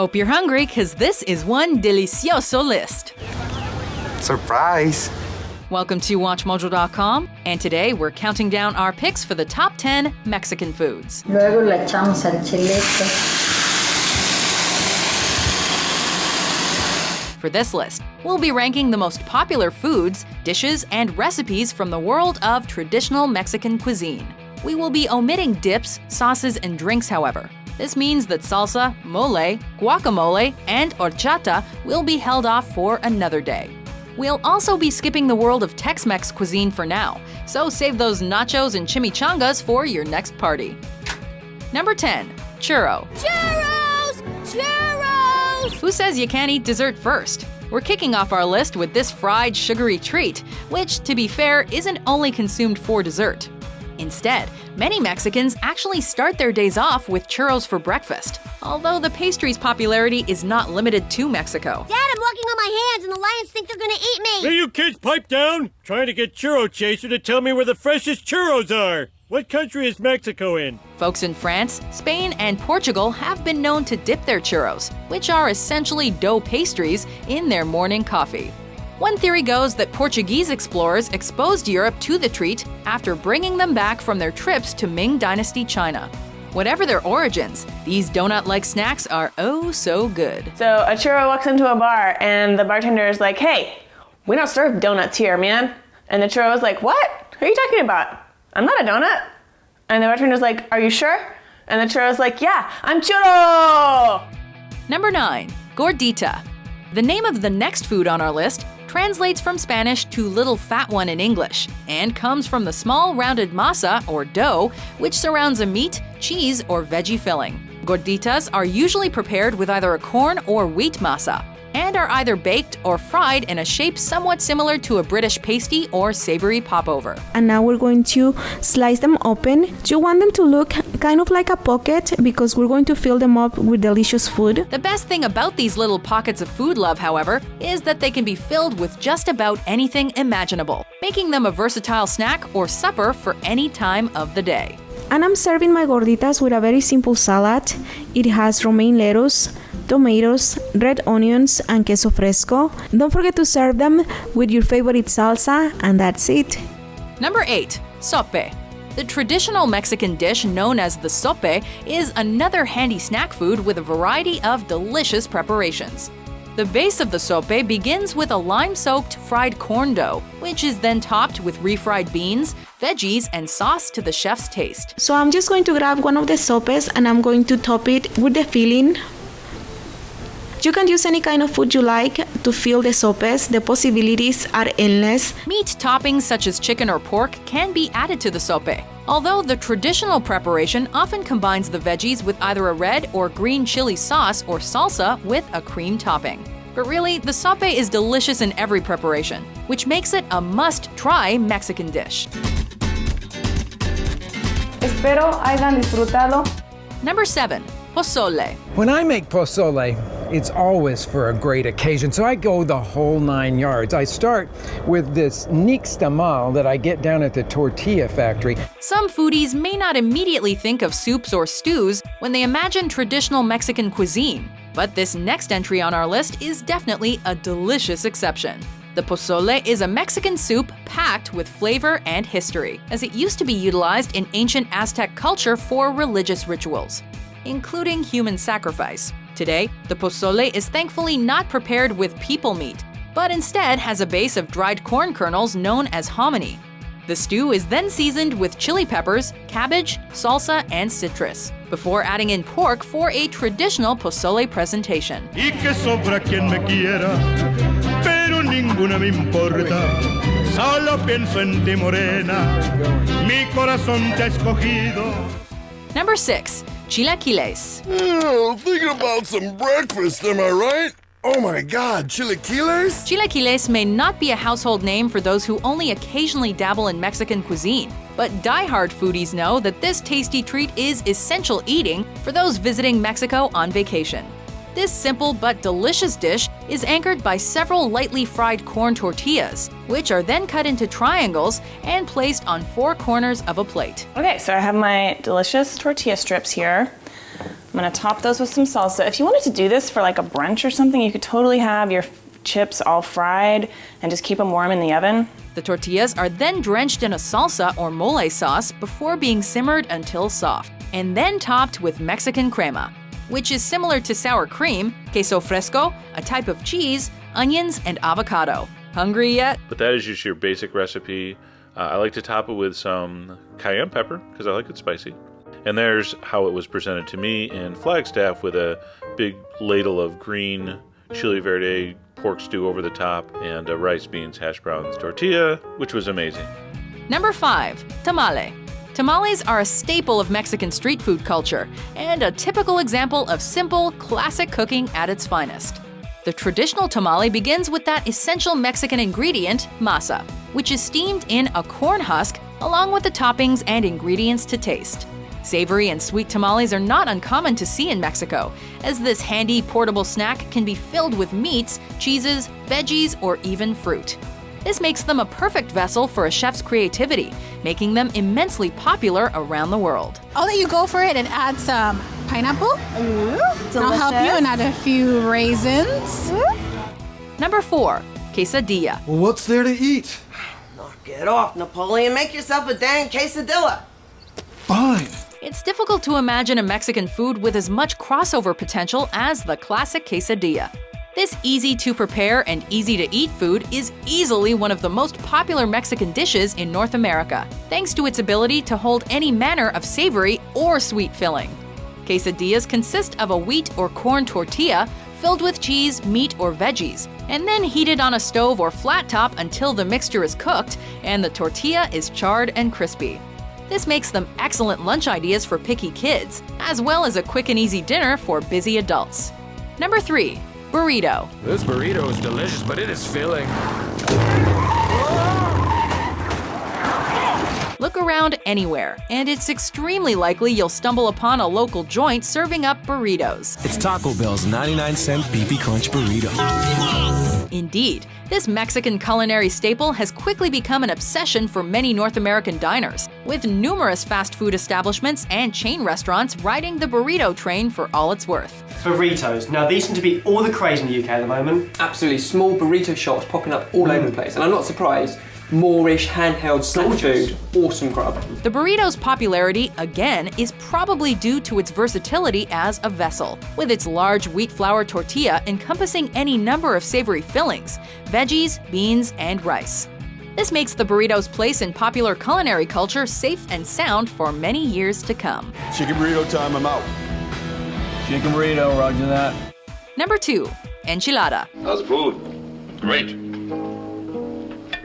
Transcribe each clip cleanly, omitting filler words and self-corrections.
Hope you're hungry, because this is one delicioso list. Surprise! Welcome to WatchMojo.com, and today we're counting down our picks for the top 10 Mexican foods. Luego le echamos al chilito. For this list, we'll be ranking the most popular foods, dishes, and recipes from the world of traditional Mexican cuisine. We will be omitting dips, sauces, and drinks, however. This means that salsa, mole, guacamole, and horchata will be held off for another day. We'll also be skipping the world of Tex-Mex cuisine for now, so save those nachos and chimichangas for your next party. Number 10. Churro. Churros! Churros! Who says you can't eat dessert first? We're kicking off our list with this fried, sugary treat, which, to be fair, isn't only consumed for dessert. Instead, many Mexicans actually start their days off with churros for breakfast, although the pastry's popularity is not limited to Mexico. Dad, I'm walking on my hands and the lions think they're gonna eat me! Hey, you kids, pipe down! Trying to get Churro Chaser to tell me where the freshest churros are! What country is Mexico in? Folks in France, Spain, and Portugal have been known to dip their churros, which are essentially dough pastries, in their morning coffee. One theory goes that Portuguese explorers exposed Europe to the treat after bringing them back from their trips to Ming Dynasty China. Whatever their origins, these donut-like snacks are oh so good. So a churro walks into a bar and the bartender is like, "Hey, we don't serve donuts here, man." And the churro is like, "What? Who are you talking about? I'm not a donut." And the bartender's like, "Are you sure?" And the churro's like, "Yeah, I'm churro!" Number 9. Gordita. The name of the next food on our list translates from Spanish to little fat one in English, and comes from the small rounded masa, or dough, which surrounds a meat, cheese, or veggie filling. Gorditas are usually prepared with either a corn or wheat masa, and are either baked or fried in a shape somewhat similar to a British pasty or savory popover. And now we're going to slice them open. You want them to look kind of like a pocket because we're going to fill them up with delicious food. The best thing about these little pockets of food love, however, is that they can be filled with just about anything imaginable, making them a versatile snack or supper for any time of the day. And I'm serving my gorditas with a very simple salad. It has romaine lettuce, tomatoes, red onions, and queso fresco. Don't forget to serve them with your favorite salsa, and that's it. Number 8. Sope. The traditional Mexican dish known as the sope is another handy snack food with a variety of delicious preparations. The base of the sope begins with a lime-soaked fried corn dough, which is then topped with refried beans, veggies, and sauce to the chef's taste. So I'm just going to grab one of the sopes and I'm going to top it with the filling. You can use any kind of food you like to fill the sopes. The possibilities are endless. Meat toppings such as chicken or pork can be added to the sope, although the traditional preparation often combines the veggies with either a red or green chili sauce or salsa with a cream topping. But really, the sope is delicious in every preparation, which makes it a must-try Mexican dish. Espero hayan disfrutado. Number 7. Posole. When I make pozole, it's always for a great occasion, so I go the whole 9 yards. I start with this nixtamal that I get down at the tortilla factory. Some foodies may not immediately think of soups or stews when they imagine traditional Mexican cuisine, but this next entry on our list is definitely a delicious exception. The pozole is a Mexican soup packed with flavor and history, as it used to be utilized in ancient Aztec culture for religious rituals, including human sacrifice. Today, the pozole is thankfully not prepared with people meat, but instead has a base of dried corn kernels known as hominy. The stew is then seasoned with chili peppers, cabbage, salsa, and citrus, before adding in pork for a traditional pozole presentation. Y que sobra quien me quiera, pero ninguna me importa. Solo pienso en ti, morena. Mi corazón te ha escogido. Number 6. Chilaquiles. Thinking about some breakfast, am I right? Oh my God, chilaquiles? Chilaquiles may not be a household name for those who only occasionally dabble in Mexican cuisine, but die-hard foodies know that this tasty treat is essential eating for those visiting Mexico on vacation. This simple but delicious dish is anchored by several lightly fried corn tortillas, which are then cut into triangles and placed on 4 corners of a plate. Okay, so I have my delicious tortilla strips here. I'm gonna top those with some salsa. If you wanted to do this for like a brunch or something, you could totally have your chips all fried and just keep them warm in the oven. The tortillas are then drenched in a salsa or mole sauce before being simmered until soft, and then topped with Mexican crema, which is similar to sour cream, queso fresco, a type of cheese, onions, and avocado. Hungry yet? But that is just your basic recipe. I like to top it with some cayenne pepper because I like it spicy. And there's how it was presented to me in Flagstaff with a big ladle of green chili verde pork stew over the top and rice, beans, hash browns, tortilla, which was amazing. Number 5, tamale. Tamales are a staple of Mexican street food culture and a typical example of simple, classic cooking at its finest. The traditional tamale begins with that essential Mexican ingredient, masa, which is steamed in a corn husk along with the toppings and ingredients to taste. Savory and sweet tamales are not uncommon to see in Mexico, as this handy portable snack can be filled with meats, cheeses, veggies, or even fruit. This makes them a perfect vessel for a chef's creativity, making them immensely popular around the world. I'll let you go for it and add some pineapple. Ooh, I'll help you and add a few raisins. Number 4, quesadilla. Well, what's there to eat? Knock it off, Napoleon. Make yourself a dang quesadilla. Fine. It's difficult to imagine a Mexican food with as much crossover potential as the classic quesadilla. This easy-to-prepare and easy-to-eat food is easily one of the most popular Mexican dishes in North America, thanks to its ability to hold any manner of savory or sweet filling. Quesadillas consist of a wheat or corn tortilla filled with cheese, meat, or veggies, and then heated on a stove or flat top until the mixture is cooked and the tortilla is charred and crispy. This makes them excellent lunch ideas for picky kids, as well as a quick and easy dinner for busy adults. Number 3, burrito. This burrito is delicious, but it is filling. Look around anywhere, and it's extremely likely you'll stumble upon a local joint serving up burritos. It's Taco Bell's 99-cent beefy crunch burrito. Indeed, this Mexican culinary staple has quickly become an obsession for many North American diners, with numerous fast food establishments and chain restaurants riding the burrito train for all it's worth. Burritos. Now these seem to be all the craze in the UK at the moment. Absolutely, small burrito shops popping up all over the place, and I'm not surprised. Moorish handheld snack food, awesome grub. The burrito's popularity, again, is probably due to its versatility as a vessel, with its large wheat flour tortilla encompassing any number of savory fillings, veggies, beans, and rice. This makes the burrito's place in popular culinary culture safe and sound for many years to come. Chicken burrito time, I'm out. Chicken burrito, roger that. Number 2, enchilada. How's the food? Great.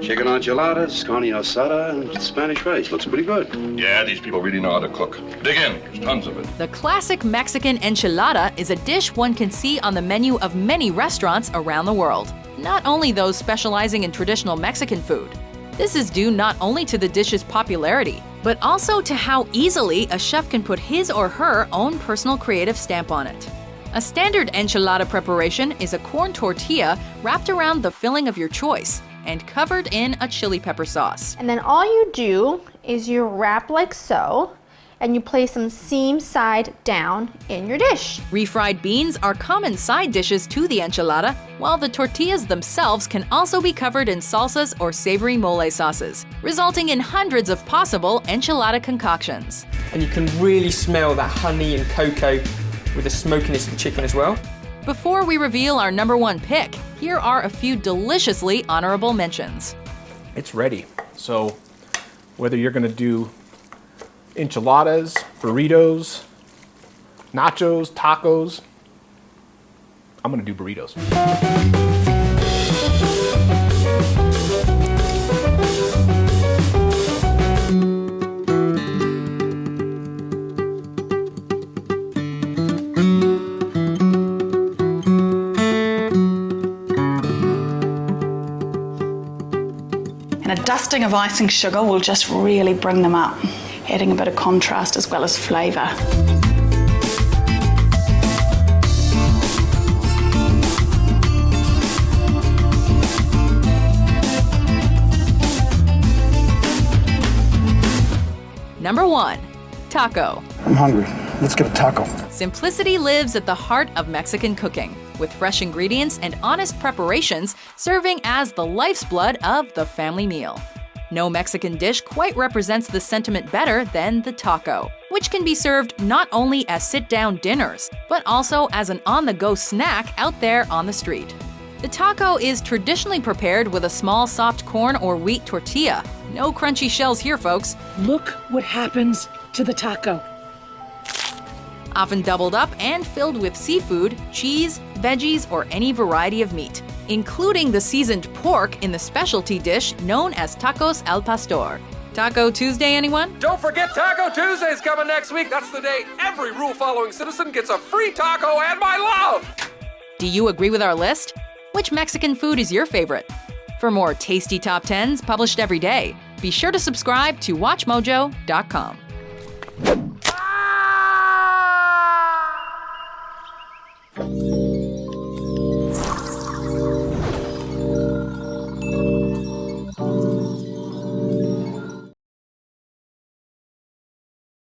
Chicken enchiladas, carne asada, and Spanish rice. Looks pretty good. Yeah, these people really know how to cook. Dig in, there's tons of it. The classic Mexican enchilada is a dish one can see on the menu of many restaurants around the world, not only those specializing in traditional Mexican food. This is due not only to the dish's popularity, but also to how easily a chef can put his or her own personal creative stamp on it. A standard enchilada preparation is a corn tortilla wrapped around the filling of your choice and covered in a chili pepper sauce. And then all you do is you wrap like so, and you place them seam side down in your dish. Refried beans are common side dishes to the enchilada, while the tortillas themselves can also be covered in salsas or savory mole sauces, resulting in hundreds of possible enchilada concoctions. And you can really smell that honey and cocoa with the smokiness of the chicken as well. Before we reveal our number 1 pick, here are a few deliciously honorable mentions. It's ready. So whether you're gonna do enchiladas, burritos, nachos, tacos, I'm gonna do burritos. And a dusting of icing sugar will just really bring them up, adding a bit of contrast as well as flavour. Number 1, taco. I'm hungry. Let's get a taco. Simplicity lives at the heart of Mexican cooking, with fresh ingredients and honest preparations serving as the life's blood of the family meal. No Mexican dish quite represents the sentiment better than the taco, which can be served not only as sit-down dinners, but also as an on-the-go snack out there on the street. The taco is traditionally prepared with a small soft corn or wheat tortilla. No crunchy shells here, folks. Look what happens to the taco. Often doubled up and filled with seafood, cheese, veggies, or any variety of meat, including the seasoned pork in the specialty dish known as tacos al pastor. Taco Tuesday, anyone? Don't forget Taco Tuesday's coming next week. That's the day every rule-following citizen gets a free taco and my love! Do you agree with our list? Which Mexican food is your favorite? For more tasty top 10s published every day, be sure to subscribe to WatchMojo.com.